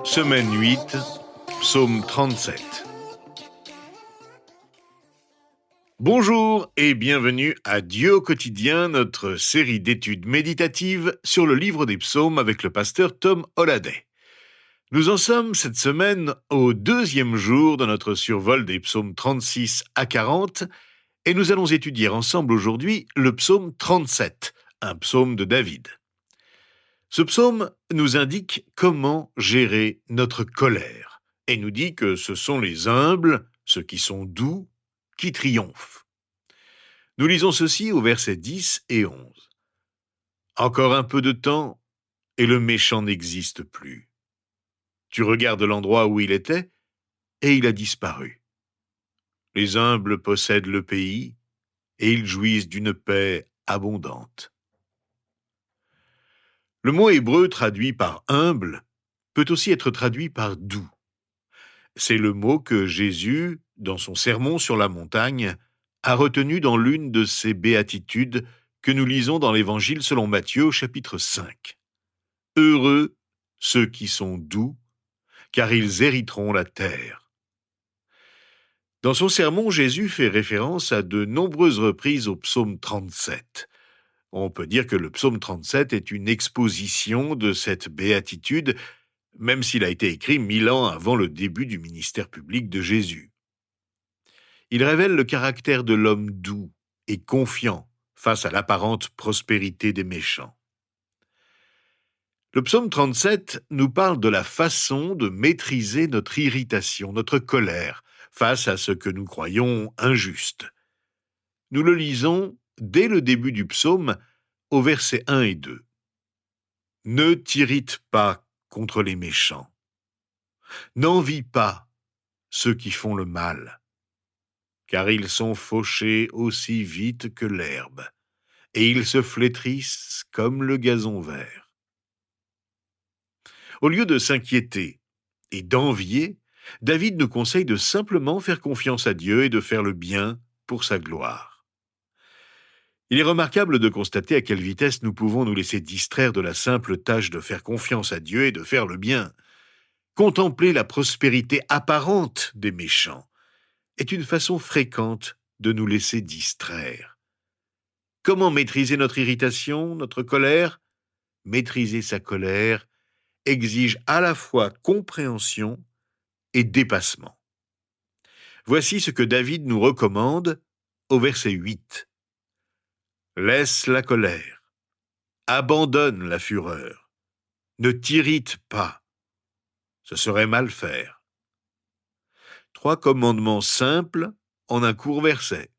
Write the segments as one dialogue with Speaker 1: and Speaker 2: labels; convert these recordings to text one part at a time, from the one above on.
Speaker 1: Semaine 8, psaume 37. Bonjour et bienvenue à Dieu au quotidien, notre série d'études méditatives sur le livre des psaumes avec le pasteur Tom Holliday. Nous en sommes cette semaine au 2e jour de notre survol des psaumes 36 à 40 et nous allons étudier ensemble aujourd'hui le psaume 37, un psaume de David. Ce psaume nous indique comment gérer notre colère et nous dit que ce sont les humbles, ceux qui sont doux, qui triomphent. Nous lisons ceci au verset 10 et 11. Encore un peu de temps et le méchant n'existe plus. Tu regardes l'endroit où il était et il a disparu. Les humbles possèdent le pays et ils jouissent d'une paix abondante. Le mot hébreu traduit par humble peut aussi être traduit par doux. C'est le mot que Jésus, dans son sermon sur la montagne, a retenu dans l'une de ses béatitudes que nous lisons dans l'Évangile selon Matthieu au chapitre 5. Heureux ceux qui sont doux, car ils hériteront la terre. Dans son sermon, Jésus fait référence à de nombreuses reprises au psaume 37. On peut dire que le psaume 37 est une exposition de cette béatitude, même s'il a été écrit 1000 ans avant le début du ministère public de Jésus. Il révèle le caractère de l'homme doux et confiant face à l'apparente prospérité des méchants. Le psaume 37 nous parle de la façon de maîtriser notre irritation, notre colère, face à ce que nous croyons injuste. Nous le lisons dès le début du psaume, au verset 1 et 2. Ne t'irrite pas contre les méchants. N'envie pas ceux qui font le mal, car ils sont fauchés aussi vite que l'herbe, et ils se flétrissent comme le gazon vert. Au lieu de s'inquiéter et d'envier, David nous conseille de simplement faire confiance à Dieu et de faire le bien pour sa gloire. Il est remarquable de constater à quelle vitesse nous pouvons nous laisser distraire de la simple tâche de faire confiance à Dieu et de faire le bien. Contempler la prospérité apparente des méchants est une façon fréquente de nous laisser distraire. Comment maîtriser notre irritation, notre colère ? Maîtriser sa colère exige à la fois compréhension et dépassement. Voici ce que David nous recommande au verset 8. Laisse la colère, abandonne la fureur, ne t'irrite pas, ce serait mal faire. 3 commandements simples en un court verset.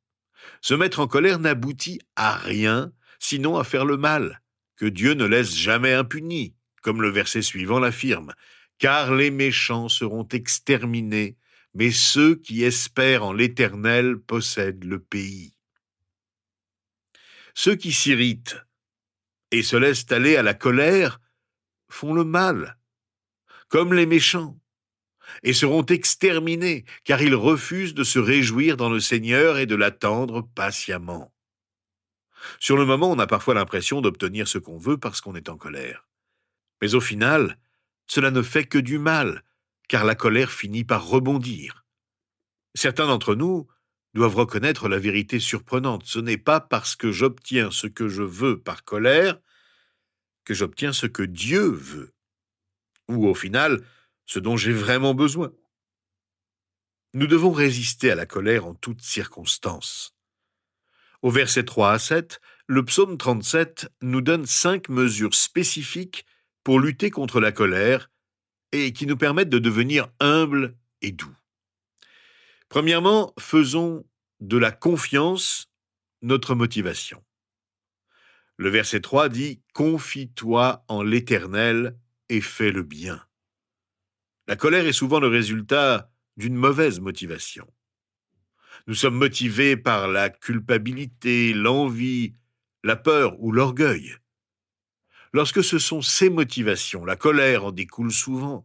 Speaker 1: Se mettre en colère n'aboutit à rien, sinon à faire le mal, que Dieu ne laisse jamais impuni, comme le verset suivant l'affirme, car les méchants seront exterminés, mais ceux qui espèrent en l'Éternel possèdent le pays. Ceux qui s'irritent et se laissent aller à la colère font le mal, comme les méchants, et seront exterminés, car ils refusent de se réjouir dans le Seigneur et de l'attendre patiemment. Sur le moment, on a parfois l'impression d'obtenir ce qu'on veut parce qu'on est en colère. Mais au final, cela ne fait que du mal, car la colère finit par rebondir. Certains d'entre nous doivent reconnaître la vérité surprenante. Ce n'est pas parce que j'obtiens ce que je veux par colère que j'obtiens ce que Dieu veut, ou au final, ce dont j'ai vraiment besoin. Nous devons résister à la colère en toutes circonstances. Au verset 3 à 7, le psaume 37 nous donne 5 mesures spécifiques pour lutter contre la colère et qui nous permettent de devenir humbles et doux. Premièrement, faisons de la confiance notre motivation. Le verset 3 dit « Confie-toi en l'Éternel et fais le bien ». La colère est souvent le résultat d'une mauvaise motivation. Nous sommes motivés par la culpabilité, l'envie, la peur ou l'orgueil. Lorsque ce sont ces motivations, la colère en découle souvent.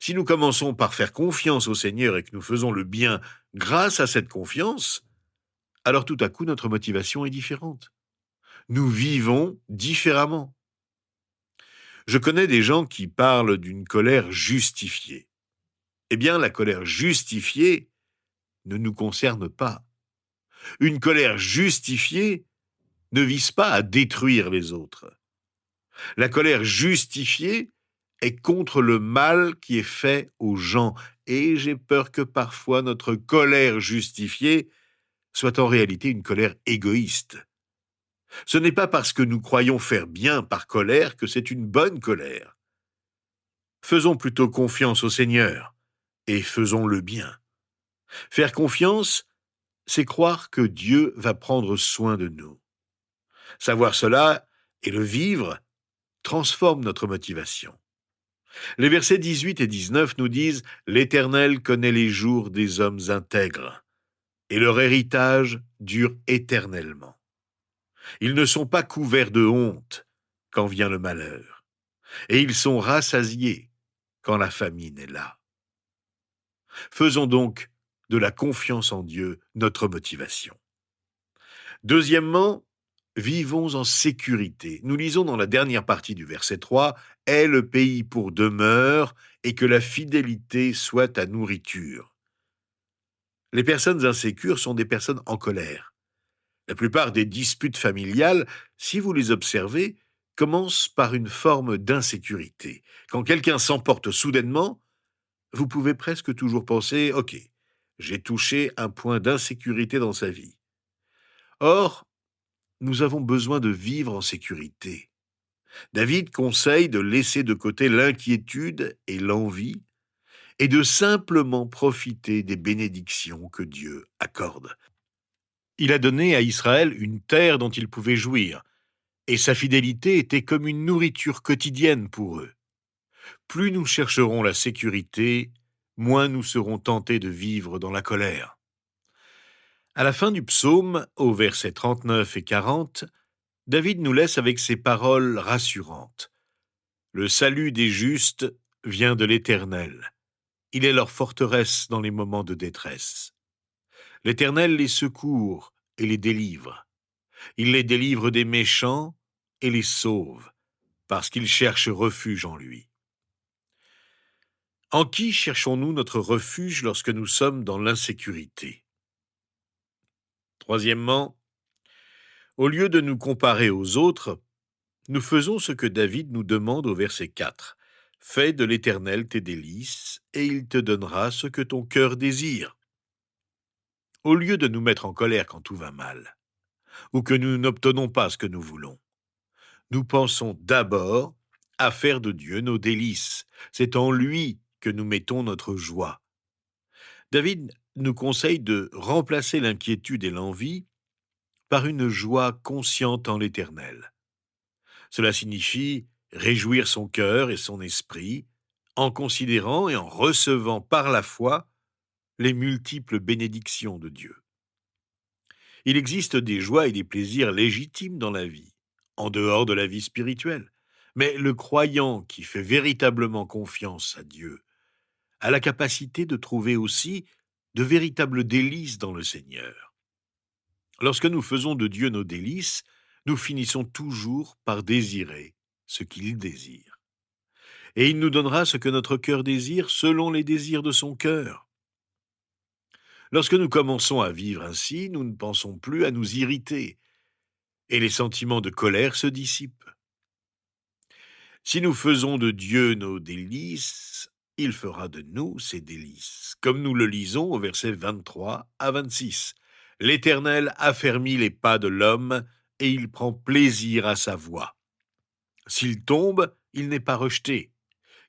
Speaker 1: Si nous commençons par faire confiance au Seigneur et que nous faisons le bien grâce à cette confiance, alors tout à coup notre motivation est différente. Nous vivons différemment. Je connais des gens qui parlent d'une colère justifiée. Eh bien, la colère justifiée ne nous concerne pas. Une colère justifiée ne vise pas à détruire les autres. La colère justifiée est contre le mal qui est fait aux gens. Et j'ai peur que parfois notre colère justifiée soit en réalité une colère égoïste. Ce n'est pas parce que nous croyons faire bien par colère que c'est une bonne colère. Faisons plutôt confiance au Seigneur et faisons le bien. Faire confiance, c'est croire que Dieu va prendre soin de nous. Savoir cela et le vivre transforme notre motivation. Les versets 18 et 19 nous disent « L'Éternel connaît les jours des hommes intègres, et leur héritage dure éternellement. Ils ne sont pas couverts de honte quand vient le malheur, et ils sont rassasiés quand la famine est là. » Faisons donc de la confiance en Dieu notre motivation. Deuxièmement, vivons en sécurité. Nous lisons dans la dernière partie du verset 3, « Aie le pays pour demeure et que la fidélité soit ta nourriture. » Les personnes insécures sont des personnes en colère. La plupart des disputes familiales, si vous les observez, commencent par une forme d'insécurité. Quand quelqu'un s'emporte soudainement, vous pouvez presque toujours penser « Ok, j'ai touché un point d'insécurité dans sa vie. » Or, nous avons besoin de vivre en sécurité. David conseille de laisser de côté l'inquiétude et l'envie et de simplement profiter des bénédictions que Dieu accorde. Il a donné à Israël une terre dont ils pouvaient jouir, et sa fidélité était comme une nourriture quotidienne pour eux. Plus nous chercherons la sécurité, moins nous serons tentés de vivre dans la colère. À la fin du psaume, au versets 39 et 40, David nous laisse avec ces paroles rassurantes. Le salut des justes vient de l'Éternel. Il est leur forteresse dans les moments de détresse. L'Éternel les secourt et les délivre. Il les délivre des méchants et les sauve, parce qu'ils cherchent refuge en lui. En qui cherchons-nous notre refuge lorsque nous sommes dans l'insécurité? Troisièmement, au lieu de nous comparer aux autres, nous faisons ce que David nous demande au verset 4. « Fais de l'Éternel tes délices, et il te donnera ce que ton cœur désire. » Au lieu de nous mettre en colère quand tout va mal, ou que nous n'obtenons pas ce que nous voulons, nous pensons d'abord à faire de Dieu nos délices. C'est en lui que nous mettons notre joie. David nous conseille de remplacer l'inquiétude et l'envie par une joie consciente en l'Éternel. Cela signifie réjouir son cœur et son esprit en considérant et en recevant par la foi les multiples bénédictions de Dieu. Il existe des joies et des plaisirs légitimes dans la vie, en dehors de la vie spirituelle, mais le croyant qui fait véritablement confiance à Dieu a la capacité de trouver aussi de véritables délices dans le Seigneur. Lorsque nous faisons de Dieu nos délices, nous finissons toujours par désirer ce qu'il désire. Et il nous donnera ce que notre cœur désire selon les désirs de son cœur. Lorsque nous commençons à vivre ainsi, nous ne pensons plus à nous irriter, et les sentiments de colère se dissipent. Si nous faisons de Dieu nos délices, il fera de nous ses délices, comme nous le lisons au verset 23 à 26. « L'Éternel affermit les pas de l'homme, et il prend plaisir à sa voie. S'il tombe, il n'est pas rejeté,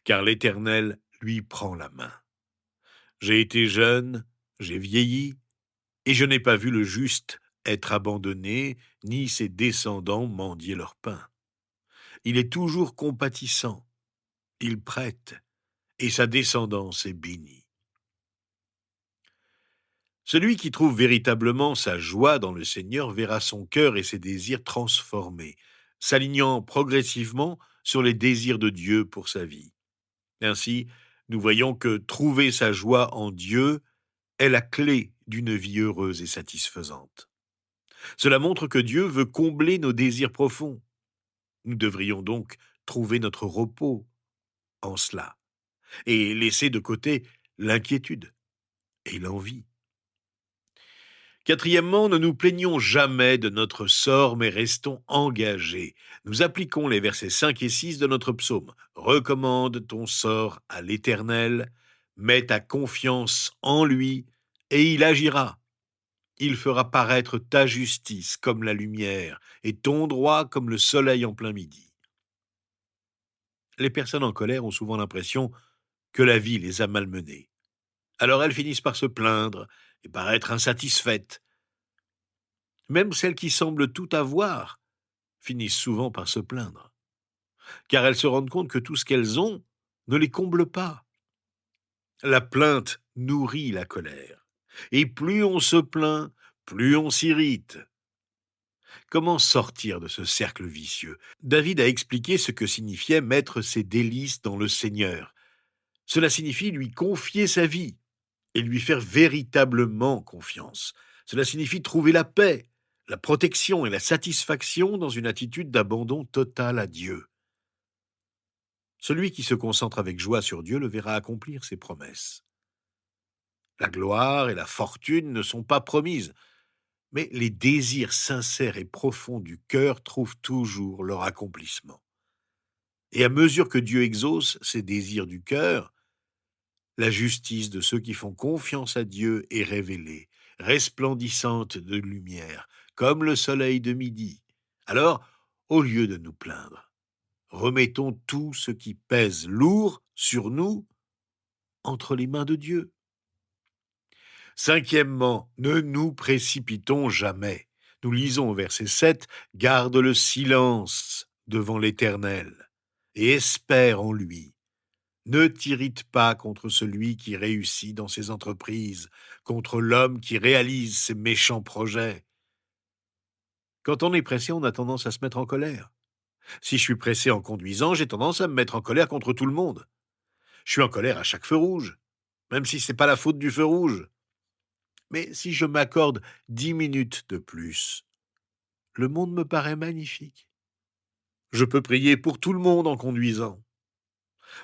Speaker 1: car l'Éternel lui prend la main. J'ai été jeune, j'ai vieilli, et je n'ai pas vu le juste être abandonné, ni ses descendants mendier leur pain. Il est toujours compatissant, il prête, et sa descendance est bénie. » Celui qui trouve véritablement sa joie dans le Seigneur verra son cœur et ses désirs transformés, s'alignant progressivement sur les désirs de Dieu pour sa vie. Ainsi, nous voyons que trouver sa joie en Dieu est la clé d'une vie heureuse et satisfaisante. Cela montre que Dieu veut combler nos désirs profonds. Nous devrions donc trouver notre repos en cela et laisser de côté l'inquiétude et l'envie. Quatrièmement, ne nous plaignons jamais de notre sort, mais restons engagés. Nous appliquons les versets 5 et 6 de notre psaume. Recommande ton sort à l'Éternel, mets ta confiance en lui, et il agira. Il fera paraître ta justice comme la lumière, et ton droit comme le soleil en plein midi. Les personnes en colère ont souvent l'impression que la vie les a malmenées. Alors elles finissent par se plaindre et par être insatisfaites. Même celles qui semblent tout avoir finissent souvent par se plaindre, car elles se rendent compte que tout ce qu'elles ont ne les comble pas. La plainte nourrit la colère, et plus on se plaint, plus on s'irrite. Comment sortir de ce cercle vicieux? David a expliqué ce que signifiait mettre ses délices dans le Seigneur. Cela signifie lui confier sa vie et lui faire véritablement confiance. Cela signifie trouver la paix, la protection et la satisfaction dans une attitude d'abandon total à Dieu. Celui qui se concentre avec joie sur Dieu le verra accomplir ses promesses. La gloire et la fortune ne sont pas promises, mais les désirs sincères et profonds du cœur trouvent toujours leur accomplissement. Et à mesure que Dieu exauce ces désirs du cœur, la justice de ceux qui font confiance à Dieu est révélée, resplendissante de lumière, comme le soleil de midi. Alors, au lieu de nous plaindre, remettons tout ce qui pèse lourd sur nous entre les mains de Dieu. Cinquièmement, ne nous précipitons jamais. Nous lisons au verset 7, « Garde le silence devant l'Éternel et espère en lui. Ne t'irrite pas contre celui qui réussit dans ses entreprises, contre l'homme qui réalise ses méchants projets. » Quand on est pressé, on a tendance à se mettre en colère. Si je suis pressé en conduisant, j'ai tendance à me mettre en colère contre tout le monde. Je suis en colère à chaque feu rouge, même si ce n'est pas la faute du feu rouge. Mais si je m'accorde 10 minutes de plus, le monde me paraît magnifique. Je peux prier pour tout le monde en conduisant.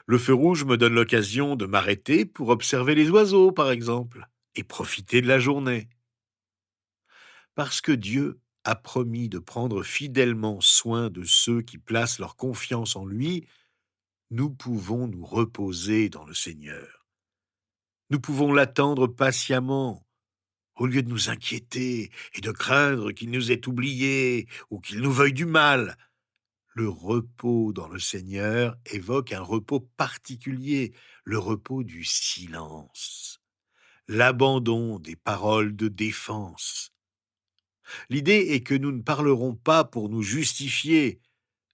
Speaker 1: Le feu rouge me donne l'occasion de m'arrêter pour observer les oiseaux, par exemple, et profiter de la journée. Parce que Dieu a promis de prendre fidèlement soin de ceux qui placent leur confiance en lui, nous pouvons nous reposer dans le Seigneur. Nous pouvons l'attendre patiemment, au lieu de nous inquiéter et de craindre qu'il nous ait oubliés ou qu'il nous veuille du mal. Le repos dans le Seigneur évoque un repos particulier, le repos du silence, l'abandon des paroles de défense. L'idée est que nous ne parlerons pas pour nous justifier,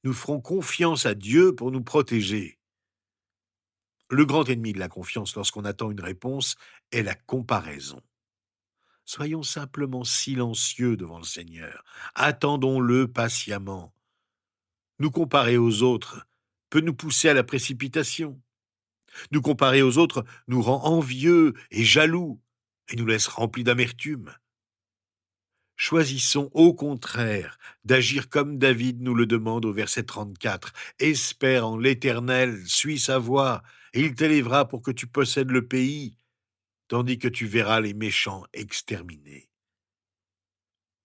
Speaker 1: nous ferons confiance à Dieu pour nous protéger. Le grand ennemi de la confiance lorsqu'on attend une réponse est la comparaison. Soyons simplement silencieux devant le Seigneur, attendons-le patiemment. Nous comparer aux autres peut nous pousser à la précipitation. Nous comparer aux autres nous rend envieux et jaloux et nous laisse remplis d'amertume. Choisissons au contraire d'agir comme David nous le demande au verset 34. « Espère en l'Éternel, suis sa voie, et il t'élèvera pour que tu possèdes le pays, tandis que tu verras les méchants exterminés. »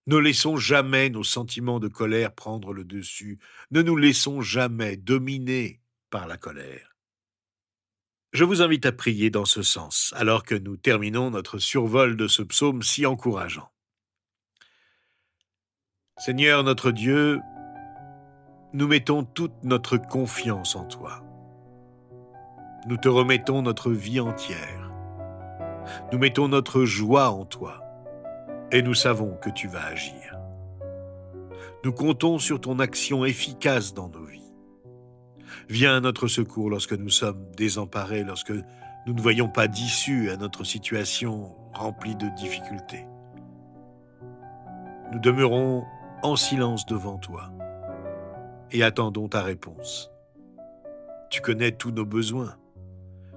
Speaker 1: Ne laissons jamais nos sentiments de colère prendre le dessus. Ne nous laissons jamais dominer par la colère. Je vous invite à prier dans ce sens, alors que nous terminons notre survol de ce psaume si encourageant. Seigneur notre Dieu, nous mettons toute notre confiance en toi. Nous te remettons notre vie entière. Nous mettons notre joie en toi et nous savons que tu vas agir. Nous comptons sur ton action efficace dans nos vies. Viens à notre secours lorsque nous sommes désemparés, lorsque nous ne voyons pas d'issue à notre situation remplie de difficultés. Nous demeurons en silence devant toi et attendons ta réponse. Tu connais tous nos besoins.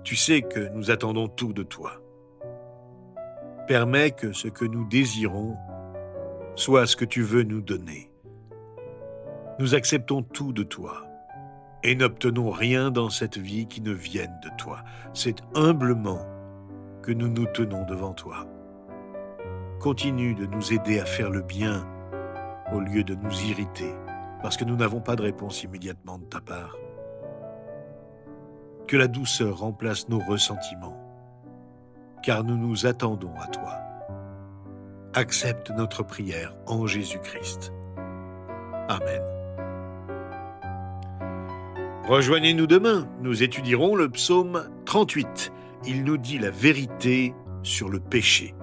Speaker 1: Tu sais que nous attendons tout de toi. Permets que ce que nous désirons soit ce que tu veux nous donner. Nous acceptons tout de toi et n'obtenons rien dans cette vie qui ne vienne de toi. C'est humblement que nous nous tenons devant toi. Continue de nous aider à faire le bien au lieu de nous irriter, parce que nous n'avons pas de réponse immédiatement de ta part. Que la douceur remplace nos ressentiments, car nous nous attendons à toi. Accepte notre prière en Jésus-Christ. Amen. Rejoignez-nous demain, nous étudierons le psaume 38. Il nous dit la vérité sur le péché.